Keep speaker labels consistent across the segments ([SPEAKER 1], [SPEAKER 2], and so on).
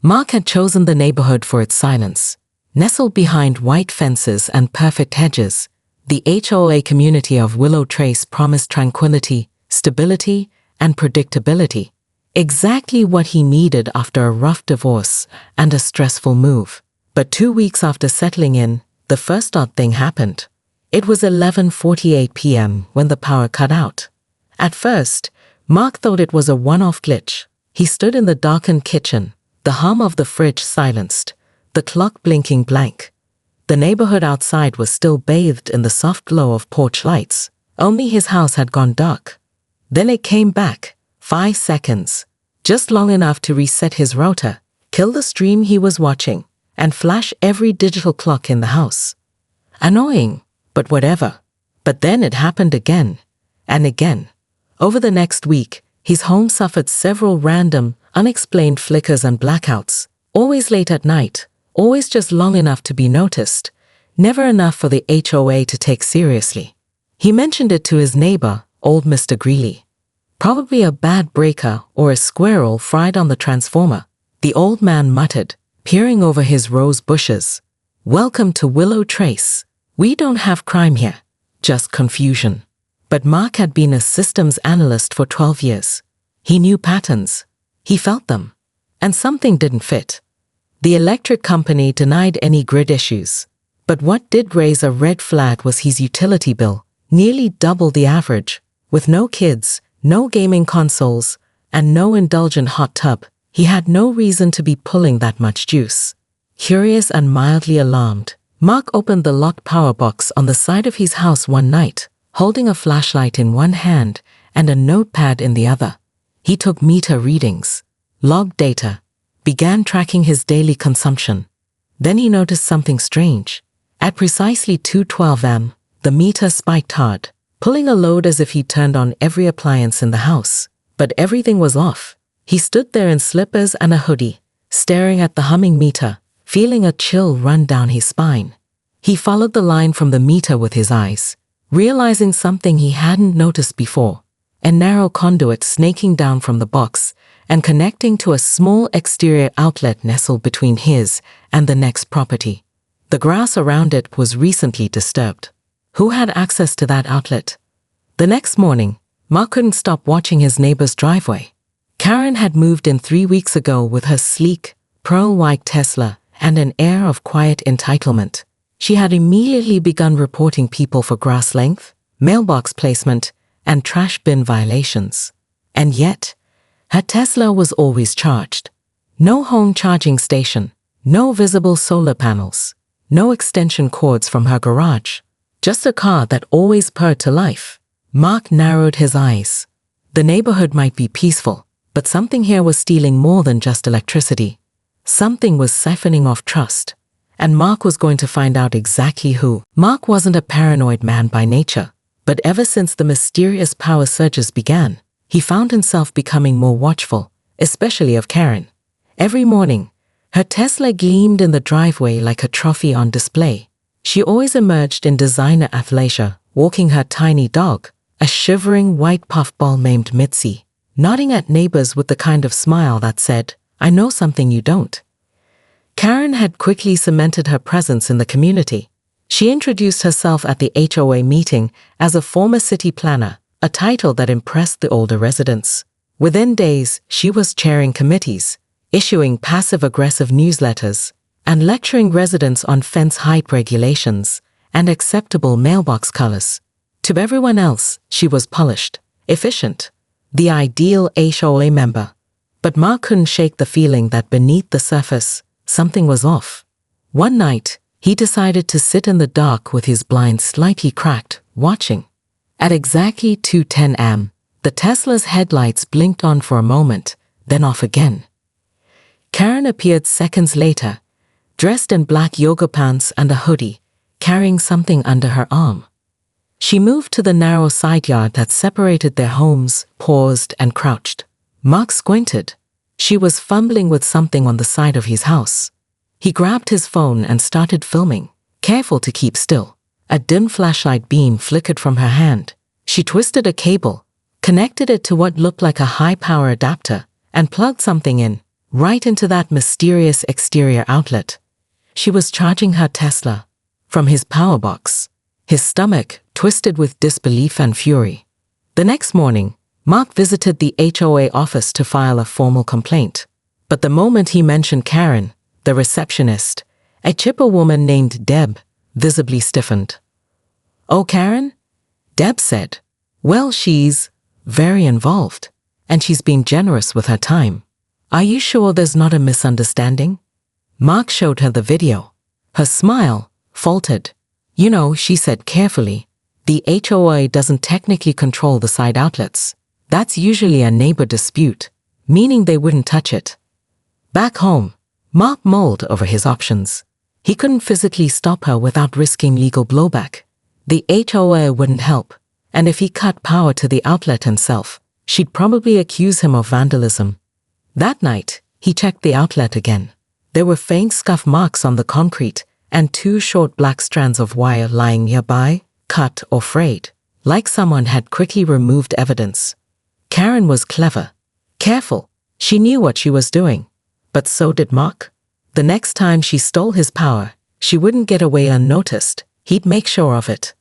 [SPEAKER 1] Mark had chosen the neighborhood for its silence. Nestled behind white fences and perfect hedges, the HOA community of Willow Trace promised tranquility, stability, and predictability. Exactly what he needed after a rough divorce and a stressful move. But 2 weeks after settling in, the first odd thing happened. It was 11:48 p.m. when the power cut out. At first, Mark thought it was a one-off glitch. He stood in the darkened kitchen, the hum of the fridge silenced, the clock blinking blank. The neighborhood outside was still bathed in the soft glow of porch lights. Only his house had gone dark. Then it came back, 5 seconds, just long enough to reset his router, kill the stream he was watching, and flash every digital clock in the house. Annoying, but whatever. But then it happened again, and again. Over the next week, his home suffered several random, unexplained flickers and blackouts, always late at night, always just long enough to be noticed, never enough for the HOA to take seriously. He mentioned it to his neighbor, old Mr. Greeley. Probably a bad breaker or a squirrel fried on the transformer, the old man muttered, peering over his rose bushes. Welcome to Willow Trace. We don't have crime here, just confusion. But Mark had been a systems analyst for 12 years. He knew patterns. He felt them. And something didn't fit. The electric company denied any grid issues. But what did raise a red flag was his utility bill, nearly double the average. With no kids, no gaming consoles, and no indulgent hot tub, he had no reason to be pulling that much juice. Curious and mildly alarmed, Mark opened the locked power box on the side of his house one night, holding a flashlight in one hand and a notepad in the other. He took meter readings, logged data, began tracking his daily consumption. Then he noticed something strange. At precisely 2:12 am, the meter spiked hard, pulling a load as if he turned on every appliance in the house. But everything was off. He stood there in slippers and a hoodie, staring at the humming meter, feeling a chill run down his spine. He followed the line from the meter with his eyes, realizing something he hadn't noticed before, a narrow conduit snaking down from the box and connecting to a small exterior outlet nestled between his and the next property. The grass around it was recently disturbed. Who had access to that outlet? The next morning, Mark couldn't stop watching his neighbor's driveway. Karen had moved in 3 weeks ago with her sleek, pearl-white Tesla and an air of quiet entitlement. She had immediately begun reporting people for grass length, mailbox placement, and trash bin violations. And yet, her Tesla was always charged. No home charging station, no visible solar panels, no extension cords from her garage. Just a car that always purred to life. Mark narrowed his eyes. The neighborhood might be peaceful, but something here was stealing more than just electricity. Something was siphoning off trust. And Mark was going to find out exactly who. Mark wasn't a paranoid man by nature, but ever since the mysterious power surges began, he found himself becoming more watchful, especially of Karen. Every morning, her Tesla gleamed in the driveway like a trophy on display. She always emerged in designer athleisure, walking her tiny dog, a shivering white puffball named Mitzi, nodding at neighbors with the kind of smile that said, "I know something you don't." Karen had quickly cemented her presence in the community. She introduced herself at the HOA meeting as a former city planner, a title that impressed the older residents. Within days, she was chairing committees, issuing passive-aggressive newsletters, and lecturing residents on fence height regulations and acceptable mailbox colors. To everyone else, she was polished, efficient, the ideal HOA member. But Mark couldn't shake the feeling that beneath the surface, something was off. One night, he decided to sit in the dark with his blinds slightly cracked, watching. At exactly 2:10 am, the Tesla's headlights blinked on for a moment, then off again. Karen appeared seconds later, dressed in black yoga pants and a hoodie, carrying something under her arm. She moved to the narrow side yard that separated their homes, paused and crouched. Mark squinted. She was fumbling with something on the side of his house. He grabbed his phone and started filming, careful to keep still. A dim flashlight beam flickered from her hand. She twisted a cable, connected it to what looked like a high-power adapter, and plugged something in. right into that mysterious exterior outlet. She was charging her Tesla from his power box. His stomach twisted with disbelief and fury. The next morning, Mark visited the HOA office to file a formal complaint. But the moment he mentioned Karen, the receptionist, a chipper woman named Deb, visibly stiffened. "Oh, Karen?" Deb said. "Well, she's very involved, and she's been generous with her time. Are you sure there's not a misunderstanding?" Mark showed her the video. Her smile faltered. "You know," she said carefully, "the HOA doesn't technically control the side outlets. That's usually a neighbor dispute, meaning they wouldn't touch it." Back home, Mark mulled over his options. He couldn't physically stop her without risking legal blowback. The HOA wouldn't help, and if he cut power to the outlet himself, she'd probably accuse him of vandalism. That night, he checked the outlet again. There were faint scuff marks on the concrete and 2 short black strands of wire lying nearby, cut or frayed, like someone had quickly removed evidence. Karen was clever, careful. She knew what she was doing. But so did Mark. The next time she stole his power, she wouldn't get away unnoticed. He'd make sure of it.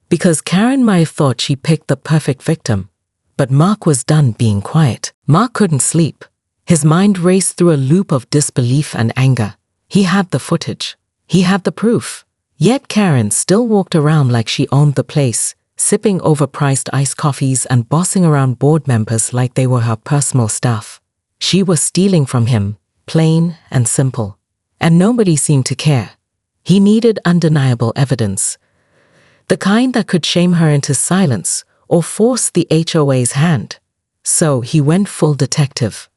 [SPEAKER 1] Because Karen might have thought she picked the perfect victim. But Mark was done being quiet. Mark couldn't sleep. His mind raced through a loop of disbelief and anger. He had the footage. He had the proof. Yet Karen still walked around like she owned the place, sipping overpriced iced coffees and bossing around board members like they were her personal staff. She was stealing from him, plain and simple. And nobody seemed to care. He needed undeniable evidence. The kind that could shame her into silence or force the HOA's hand. So he went full detective.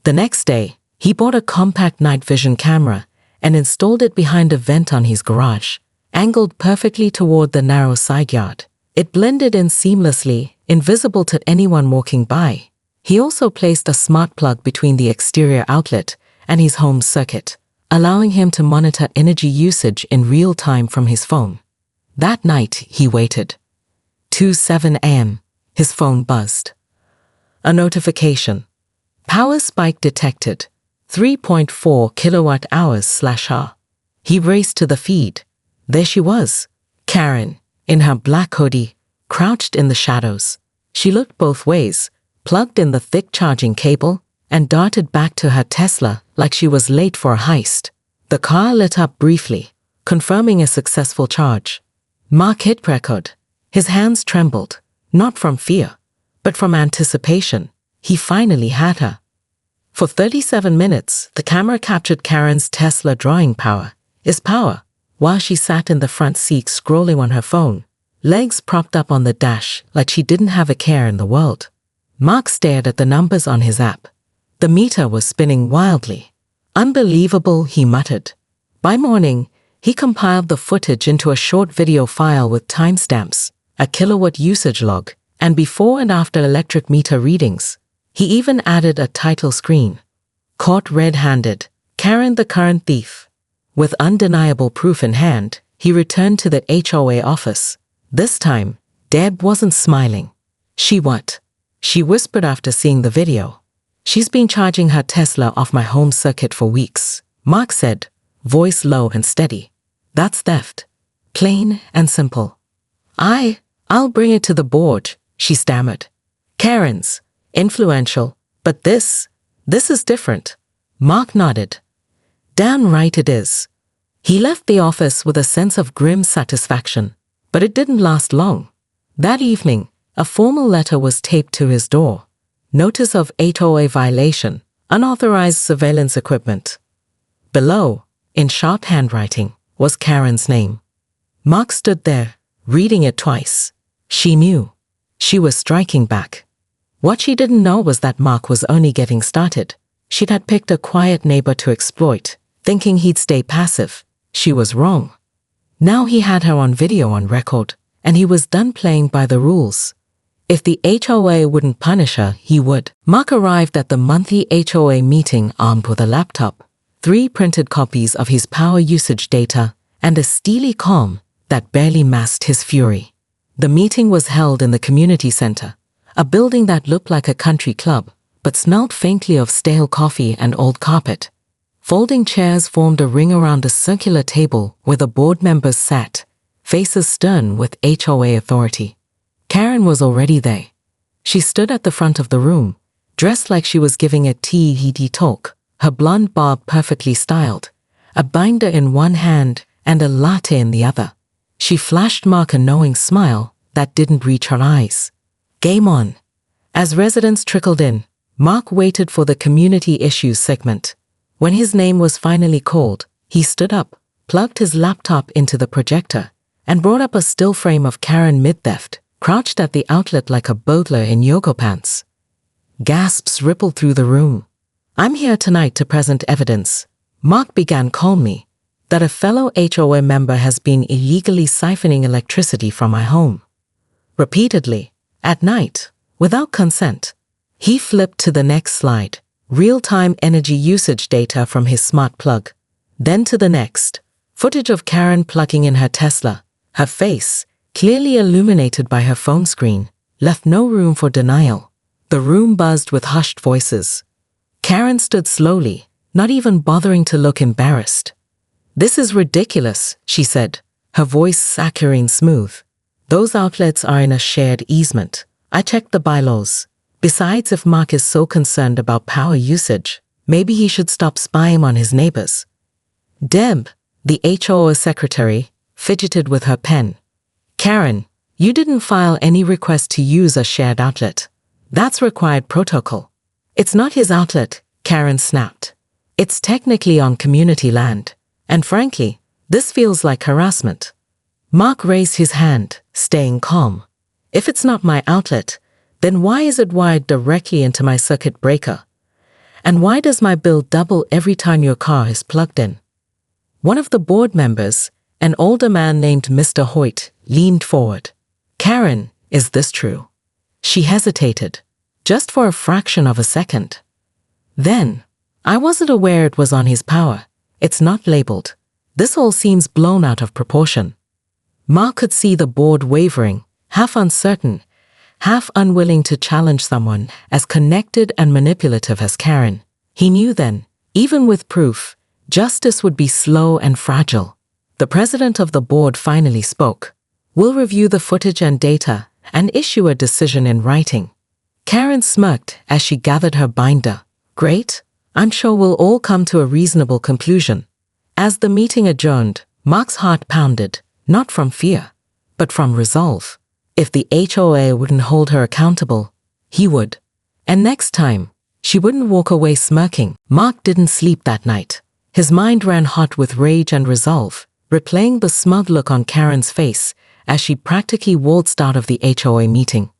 [SPEAKER 1] The next day, he bought a compact night vision camera and installed it behind a vent on his garage, angled perfectly toward the narrow side yard. It blended in seamlessly, invisible to anyone walking by. He also placed a smart plug between the exterior outlet and his home circuit, allowing him to monitor energy usage in real time from his phone. That night, he waited. 2:07 a.m., his phone buzzed. A notification. Power spike detected. 3.4 kilowatt hours/hour. He raced to the feed. There she was, Karen, in her black hoodie, crouched in the shadows. She looked both ways, plugged in the thick charging cable, and darted back to her Tesla like she was late for a heist. The car lit up briefly, confirming a successful charge. Mark hit record. His hands trembled, not from fear, but from anticipation. He finally had her. For 37 minutes, the camera captured Karen's Tesla drawing power, while she sat in the front seat scrolling on her phone, legs propped up on the dash like she didn't have a care in the world. Mark stared at the numbers on his app. The meter was spinning wildly. "Unbelievable," he muttered. By morning, he compiled the footage into a short video file with timestamps, a kilowatt usage log, and before and after electric meter readings. He even added a title screen. Caught red-handed, Karen the current thief. With undeniable proof in hand, he returned to the HOA office. This time, Deb wasn't smiling. She whispered after seeing the video. "She's been charging her Tesla off my home circuit for weeks," Mark said, voice low and steady. "That's theft. Plain and simple." I'll bring it to the board," she stammered. "Karen's influential, but this is different." Mark nodded. "Damn right it is." He left the office with a sense of grim satisfaction, but it didn't last long. That evening, a formal letter was taped to his door. Notice of HOA violation, unauthorized surveillance equipment. Below, in sharp handwriting, was Karen's name. Mark stood there, reading it twice. She knew. She was striking back. What she didn't know was that Mark was only getting started. She'd had picked a quiet neighbor to exploit, thinking he'd stay passive. She was wrong. Now he had her on video on record, and he was done playing by the rules. If the HOA wouldn't punish her, he would. Mark arrived at the monthly HOA meeting armed with a laptop, 3 printed copies of his power usage data, and a steely calm that barely masked his fury. The meeting was held in the community center, a building that looked like a country club, but smelled faintly of stale coffee and old carpet. Folding chairs formed a ring around a circular table where the board members sat, faces stern with HOA authority. Karen was already there. She stood at the front of the room, dressed like she was giving a TED talk, her blonde bob perfectly styled, a binder in one hand and a latte in the other. She flashed Mark a knowing smile that didn't reach her eyes. Game on. As residents trickled in, Mark waited for the community issues segment. When his name was finally called, he stood up, plugged his laptop into the projector, and brought up a still frame of Karen mid-theft, crouched at the outlet like a burglar in yoga pants. Gasps rippled through the room. I'm here tonight to present evidence, Mark began calmly, that a fellow HOA member has been illegally siphoning electricity from my home. Repeatedly, at night, without consent. He flipped to the next slide, real-time energy usage data from his smart plug. Then to the next, footage of Karen plugging in her Tesla. Her face, clearly illuminated by her phone screen, left no room for denial. The room buzzed with hushed voices. Karen stood slowly, not even bothering to look embarrassed. This is ridiculous, she said, her voice saccharine smooth. Those outlets are in a shared easement. I checked the bylaws. Besides, if Mark is so concerned about power usage, maybe he should stop spying on his neighbors. Deb, the HOA secretary, fidgeted with her pen. Karen, you didn't file any request to use a shared outlet. That's required protocol. It's not his outlet, Karen snapped. It's technically on community land. And frankly, this feels like harassment. Mark raised his hand, staying calm. If it's not my outlet, then why is it wired directly into my circuit breaker? And why does my bill double every time your car is plugged in? One of the board members, an older man named Mr. Hoyt, leaned forward. Karen, is this true? She hesitated, just for a fraction of a second. Then, I wasn't aware it was on his power. It's not labeled. This all seems blown out of proportion. Mark could see the board wavering, half uncertain, half unwilling to challenge someone as connected and manipulative as Karen. He knew then, even with proof, justice would be slow and fragile. The president of the board finally spoke. We'll review the footage and data and issue a decision in writing. Karen smirked as she gathered her binder. Great. I'm sure we'll all come to a reasonable conclusion. As the meeting adjourned, Mark's heart pounded, not from fear, but from resolve. If the HOA wouldn't hold her accountable, he would. And next time, she wouldn't walk away smirking. Mark didn't sleep that night. His mind ran hot with rage and resolve, replaying the smug look on Karen's face as she practically waltzed out of the HOA meeting.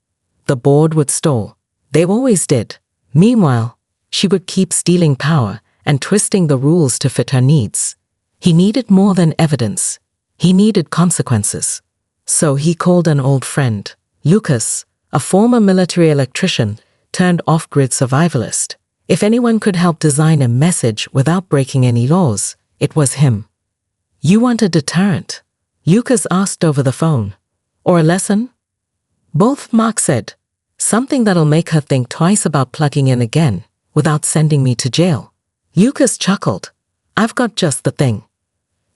[SPEAKER 1] The board would stall. They always did. Meanwhile, she would keep stealing power and twisting the rules to fit her needs. He needed more than evidence. He needed consequences. So he called an old friend, Lucas, a former military electrician turned off-grid survivalist. If anyone could help design a message without breaking any laws, it was him. You want a deterrent? Lucas asked over the phone. Or a lesson? Both, Mark said. Something that'll make her think twice about plugging in again, without sending me to jail. Lucas chuckled. I've got just the thing.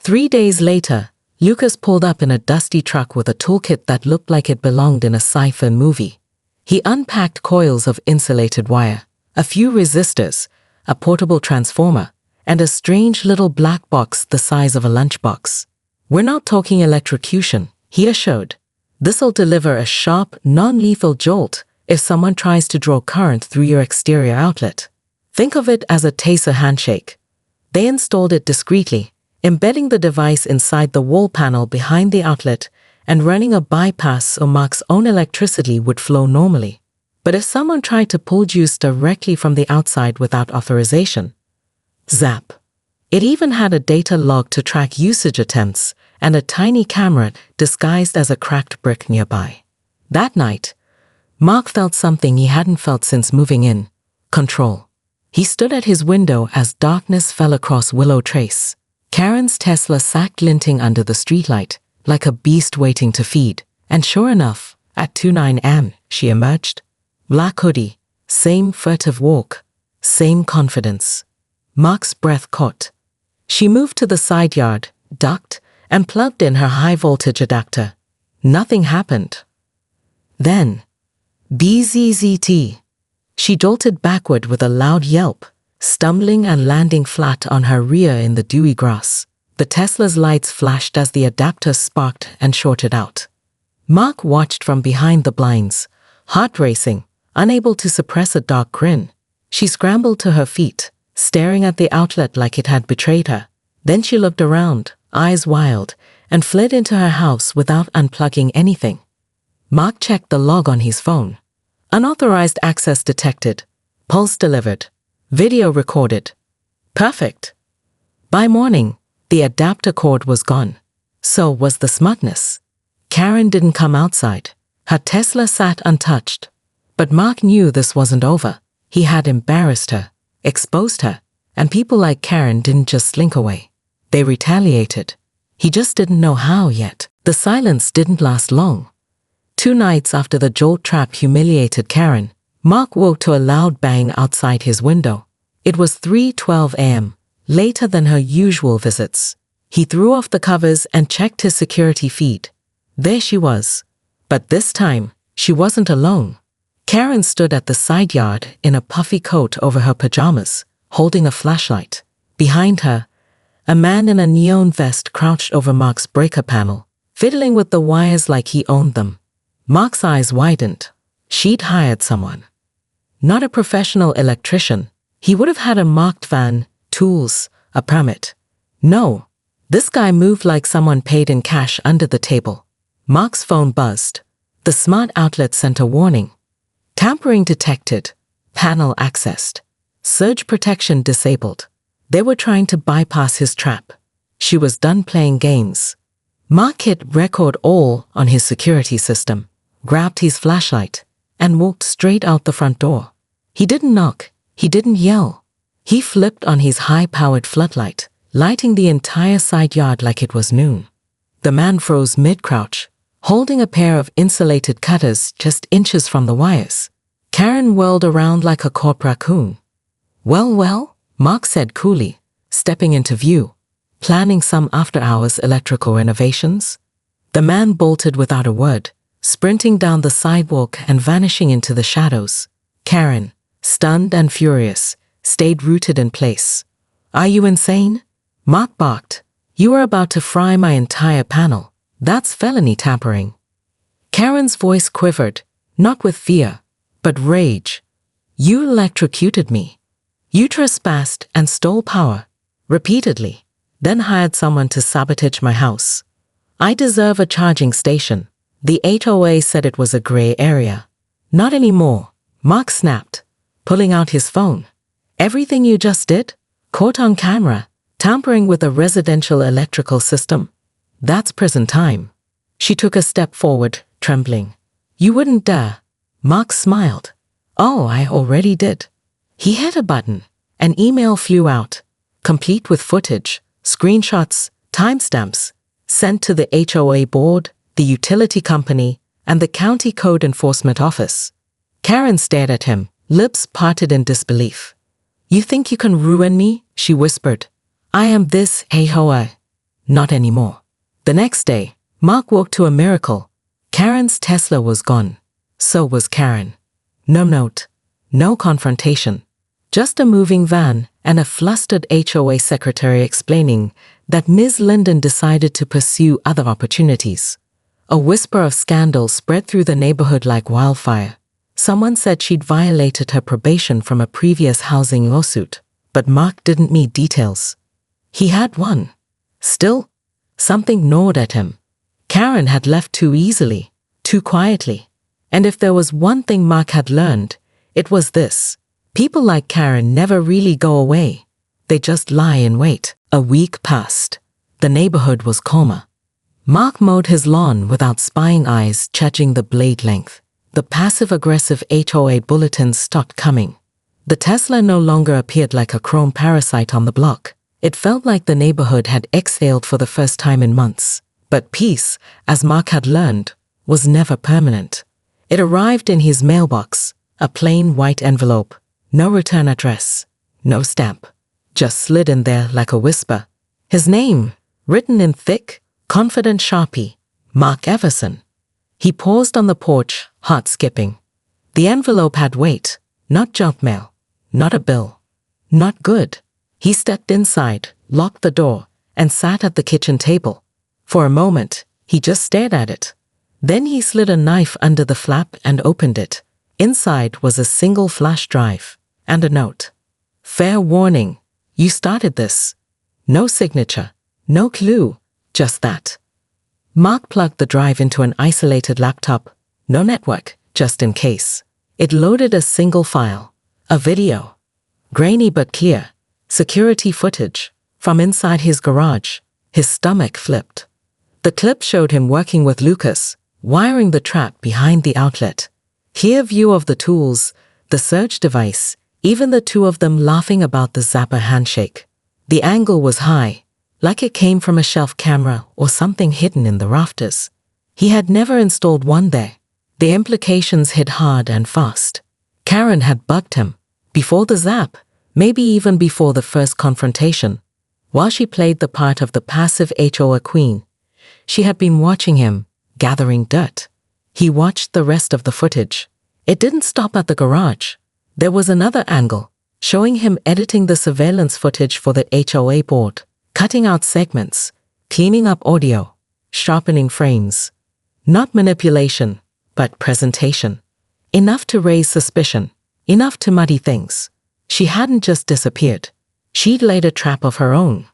[SPEAKER 1] 3 days later, Lucas pulled up in a dusty truck with a toolkit that looked like it belonged in a sci-fi movie. He unpacked coils of insulated wire, a few resistors, a portable transformer, and a strange little black box the size of a lunchbox. We're not talking electrocution, he assured. This'll deliver a sharp, non-lethal jolt if someone tries to draw current through your exterior outlet. Think of it as a taser handshake. They installed it discreetly, embedding the device inside the wall panel behind the outlet and running a bypass so Mark's own electricity would flow normally. But if someone tried to pull juice directly from the outside without authorization, zap. It even had a data log to track usage attempts and a tiny camera disguised as a cracked brick nearby. That night, Mark felt something he hadn't felt since moving in: control. He stood at his window as darkness fell across Willow Trace. Karen's Tesla sat glinting under the streetlight, like a beast waiting to feed. And sure enough, at 2:09 am, she emerged. Black hoodie, Same furtive walk, same confidence. Mark's breath caught. She moved to the side yard, ducked, and plugged in her high-voltage adapter. Nothing happened. Then, BZZT. She jolted backward with a loud yelp, stumbling and landing flat on her rear in the dewy grass. The Tesla's lights flashed as the adapter sparked and shorted out. Mark watched from behind the blinds, heart racing, unable to suppress a dark grin. She scrambled to her feet, staring at the outlet like it had betrayed her. Then she looked around, eyes wild, and fled into her house without unplugging anything. Mark checked the log on his phone. Unauthorized access detected. Pulse delivered. Video recorded. Perfect. By morning, the adapter cord was gone. So was the smugness. Karen didn't come outside. Her Tesla sat untouched. But Mark knew this wasn't over. He had embarrassed her, exposed her, and people like Karen didn't just slink away. They retaliated. He just didn't know how yet. The silence didn't last long. 2 nights after the jolt trap humiliated Karen, Mark woke to a loud bang outside his window. It was 3:12 a.m., later than her usual visits. He threw off the covers and checked his security feed. There she was. But this time, she wasn't alone. Karen stood at the side yard in a puffy coat over her pajamas, holding a flashlight. Behind her, a man in a neon vest crouched over Mark's breaker panel, fiddling with the wires like he owned them. Mark's eyes widened. She'd hired someone. Not a professional electrician. He would have had a marked van, tools, a permit. No, this guy moved like someone paid in cash under the table. Mark's phone buzzed. The smart outlet sent a warning. Tampering detected. Panel accessed. Surge protection disabled. They were trying to bypass his trap. She was done playing games. Mark hit record all on his security system, grabbed his flashlight, and walked straight out the front door. He didn't knock. He didn't yell. He flipped on his high-powered floodlight, lighting the entire side yard like it was noon. The man froze mid-crouch, holding a pair of insulated cutters just inches from the wires. Karen whirled around like a caught raccoon. Well, Mark said coolly, stepping into view. Planning some after-hours electrical renovations? The man bolted without a word, sprinting down the sidewalk and vanishing into the shadows. Karen, stunned and furious, stayed rooted in place. Are you insane? Mark barked. You are about to fry my entire panel. That's felony tampering. Karen's voice quivered, not with fear, but rage. You electrocuted me. You trespassed and stole power, repeatedly, then hired someone to sabotage my house. I deserve a charging station. The HOA said it was a gray area. Not anymore, Mark snapped, pulling out his phone. Everything you just did? Caught on camera, tampering with a residential electrical system. That's prison time. She took a step forward, trembling. You wouldn't dare. Mark smiled. Oh, I already did. He hit a button. An email flew out, complete with footage, screenshots, timestamps, sent to the HOA board, the utility company, and the county code enforcement office. Karen stared at him, lips parted in disbelief. You think you can ruin me? She whispered. I am this HOA. Not anymore. The next day, Mark woke to a miracle. Karen's Tesla was gone. So was Karen. No note. No confrontation. Just a moving van and a flustered HOA secretary explaining that Ms. Linden decided to pursue other opportunities. A whisper of scandal spread through the neighborhood like wildfire. Someone said she'd violated her probation from a previous housing lawsuit, but Mark didn't need details. He had one. Still, something gnawed at him. Karen had left too easily, too quietly. And if there was one thing Mark had learned, it was this. People like Karen never really go away. They just lie in wait. A week passed. The neighborhood was calmer. Mark mowed his lawn without spying eyes judging the blade length. The passive-aggressive HOA bulletins stopped coming. The Tesla no longer appeared like a chrome parasite on the block. It felt like the neighborhood had exhaled for the first time in months. But peace, as Mark had learned, was never permanent. It arrived in his mailbox, a plain white envelope, no return address, no stamp, just slid in there like a whisper. His name, written in thick, confident Sharpie, Mark Everson. He paused on the porch, heart skipping. The envelope had weight, not junk mail, not a bill. Not good. He stepped inside, locked the door, and sat at the kitchen table. For a moment, he just stared at it. Then he slid a knife under the flap and opened it. Inside was a single flash drive and a note. Fair warning, you started this. No signature, no clue, just that. Mark plugged the drive into an isolated laptop. No network, just in case. It loaded a single file, a video. Grainy but clear, security footage, from inside his garage. His stomach flipped. The clip showed him working with Lucas, wiring the trap behind the outlet. Clear view of the tools, the surge device, even the two of them laughing about the zapper handshake. The angle was high, like it came from a shelf camera or something hidden in the rafters. He had never installed one there. The implications hit hard and fast. Karen had bugged him. Before the zap, maybe even before the first confrontation. While she played the part of the passive HOA queen, she had been watching him, gathering dirt. He watched the rest of the footage. It didn't stop at the garage. There was another angle, showing him editing the surveillance footage for the HOA board, cutting out segments, cleaning up audio, sharpening frames. Not manipulation, but presentation. Enough to raise suspicion. Enough to muddy things. She hadn't just disappeared. She'd laid a trap of her own.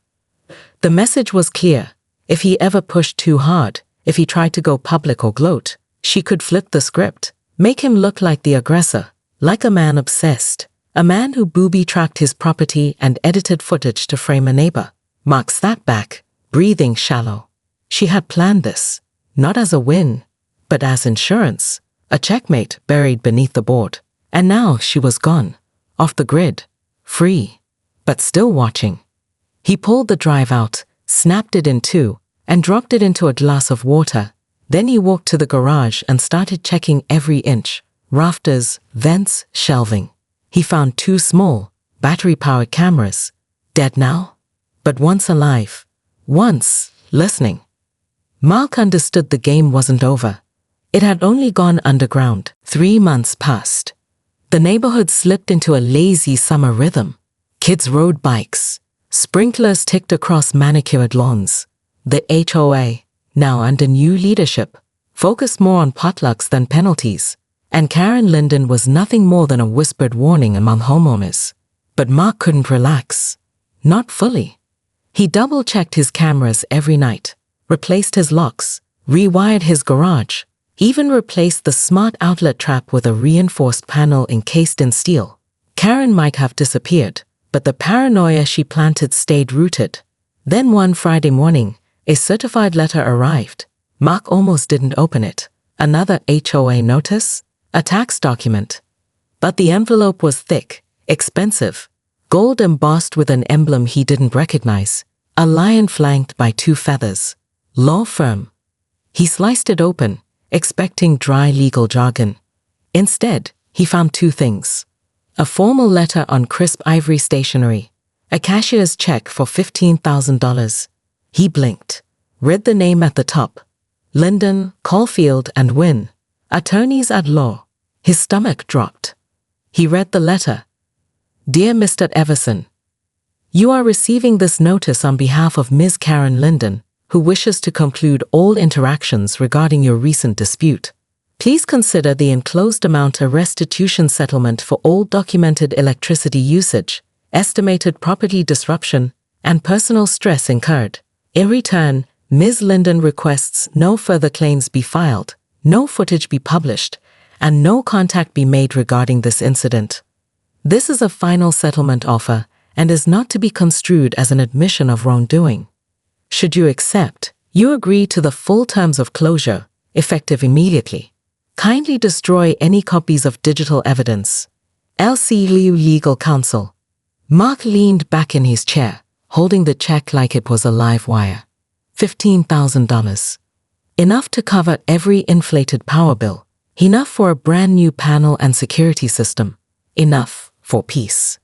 [SPEAKER 1] The message was clear. If he ever pushed too hard, if he tried to go public or gloat, she could flip the script, make him look like the aggressor, like a man obsessed, a man who booby-tracked his property and edited footage to frame a neighbor. Mark sat back, breathing shallow. She had planned this, not as a win, but as insurance, a checkmate buried beneath the board. And now she was gone, off the grid, free, but still watching. He pulled the drive out, snapped it in two, and dropped it into a glass of water. Then he walked to the garage and started checking every inch, rafters, vents, shelving. He found two small, battery-powered cameras, dead now, but once alive, once listening. Mark understood the game wasn't over. It had only gone underground. 3 months passed. The neighborhood slipped into a lazy summer rhythm. Kids rode bikes. Sprinklers ticked across manicured lawns. The HOA, now under new leadership, focused more on potlucks than penalties. And Karen Linden was nothing more than a whispered warning among homeowners. But Mark couldn't relax. Not fully. He double-checked his cameras every night, replaced his locks, rewired his garage, even replaced the smart outlet trap with a reinforced panel encased in steel. Karen might have disappeared, but the paranoia she planted stayed rooted. Then one Friday morning, a certified letter arrived. Mark almost didn't open it. Another HOA notice? A tax document. But the envelope was thick, expensive, gold embossed with an emblem he didn't recognize. A lion flanked by 2 feathers. Law firm. He sliced it open, expecting dry legal jargon. Instead, he found 2 things. A formal letter on crisp ivory stationery, a cashier's check for $15,000. He blinked, read the name at the top. Linden, Caulfield, and Wynne, attorneys at law. His stomach dropped. He read the letter. Dear Mr. Everson, you are receiving this notice on behalf of Ms. Karen Linden, who wishes to conclude all interactions regarding your recent dispute. Please consider the enclosed amount a restitution settlement for all documented electricity usage, estimated property disruption, and personal stress incurred. In return, Ms. Linden requests no further claims be filed, no footage be published, and no contact be made regarding this incident. This is a final settlement offer and is not to be construed as an admission of wrongdoing. Should you accept, you agree to the full terms of closure, effective immediately. Kindly destroy any copies of digital evidence. LC Liu Legal Counsel. Mark leaned back in his chair, holding the check like it was a live wire. $15,000. Enough to cover every inflated power bill, Enough for a brand new panel and security system. Enough for peace.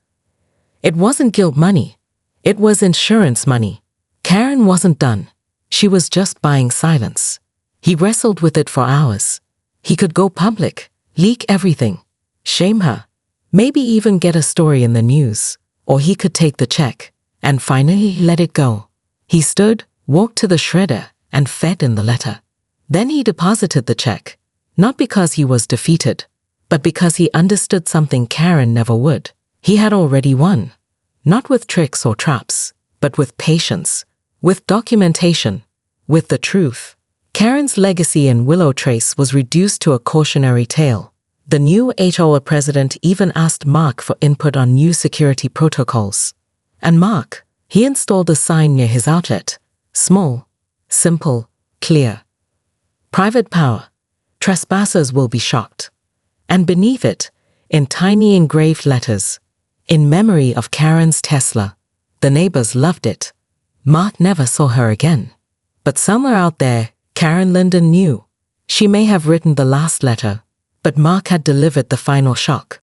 [SPEAKER 1] It wasn't guilt money. It was insurance money. Karen wasn't done. She was just buying silence. He wrestled with it for hours. He could go public, leak everything, shame her, maybe even get a story in the news, or he could take the check and finally let it go. He stood, walked to the shredder, and fed in the letter. Then he deposited the check, not because he was defeated, but because he understood something Karen never would. He had already won, not with tricks or traps, but with patience, with documentation, with the truth. Karen's legacy in Willow Trace was reduced to a cautionary tale. The new HOA president even asked Mark for input on new security protocols. And Mark, he installed a sign near his outlet. Small, simple, clear. Private power. Trespassers will be shocked. And beneath it, in tiny engraved letters, in memory of Karen's Tesla. The neighbors loved it. Mark never saw her again. But somewhere out there, Karen Linden knew. She may have written the last letter, but Mark had delivered the final shock.